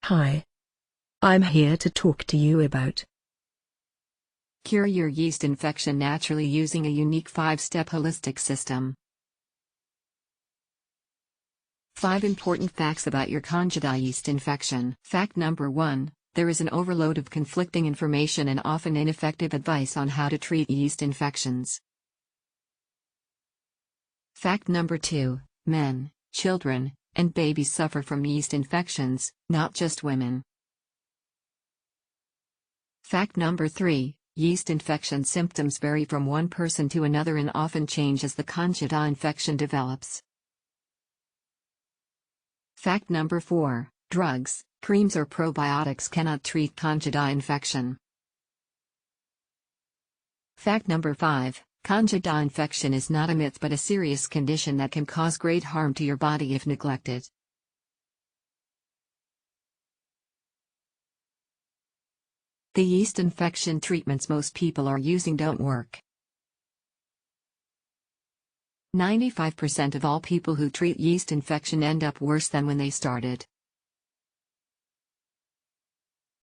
Hi. I'm here to talk to you about Cure your yeast infection naturally using a unique 5-step holistic system. 5 important facts about your Candida yeast infection. Fact number 1. There is an overload of conflicting information and often ineffective advice on how to treat yeast infections. Fact number 2. Men, children, and babies suffer from yeast infections, not just women. Fact number 3. Yeast infection symptoms vary from one person to another and often change as the Candida infection develops. Fact number 4. Drugs, creams or probiotics cannot treat Candida infection. Fact number 5. Candida infection is not a myth but a serious condition that can cause great harm to your body if neglected. The yeast infection treatments most people are using don't work. 95% of all people who treat yeast infection end up worse than when they started.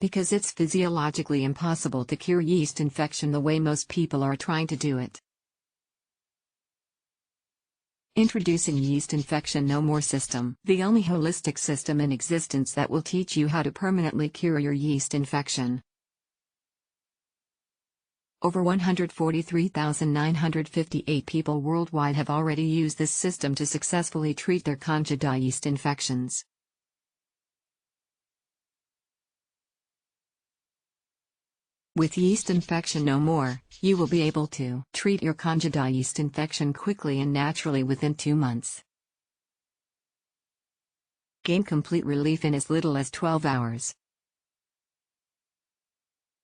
Because it's physiologically impossible to cure yeast infection the way most people are trying to do it. Introducing Yeast Infection No More System, the only holistic system in existence that will teach you how to permanently cure your yeast infection. Over 143,958 people worldwide have already used this system to successfully treat their Candida yeast infections. With Yeast Infection No More, you will be able to treat your Candida yeast infection quickly and naturally within 2 months. Gain complete relief in as little as 12 hours.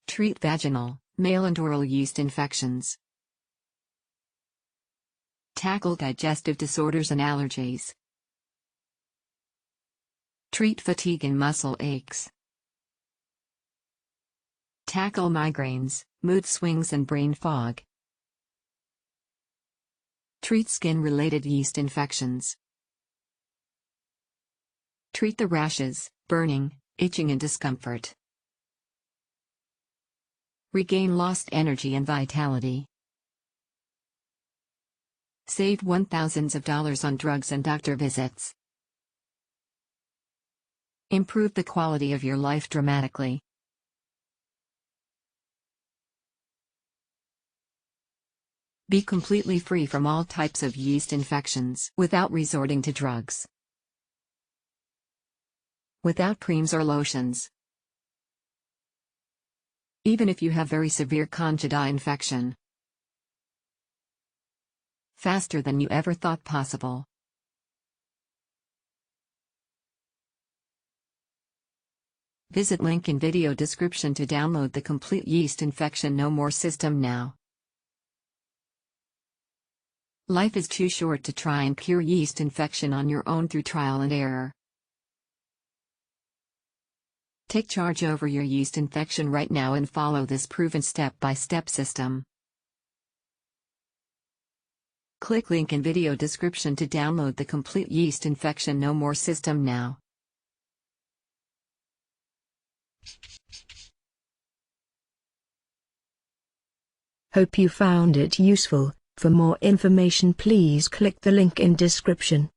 Treat vaginal, male and oral yeast infections. Tackle digestive disorders and allergies. Treat fatigue and muscle aches. Tackle migraines, mood swings and brain fog. Treat skin-related yeast infections. Treat the rashes, burning, itching and discomfort. Regain lost energy and vitality. Save thousands of dollars on drugs and doctor visits. Improve the quality of your life dramatically. Be completely free from all types of yeast infections without resorting to drugs. Without creams or lotions. Even if you have very severe Candida infection. Faster than you ever thought possible. Visit link in video description to download the complete Yeast Infection No More system now. Life is too short to try and cure yeast infection on your own through trial and error. Take charge over your yeast infection right now and follow this proven step-by-step system. Click link in video description to download the complete Yeast Infection No More system now. Hope you found it useful. For more information please click the link in description.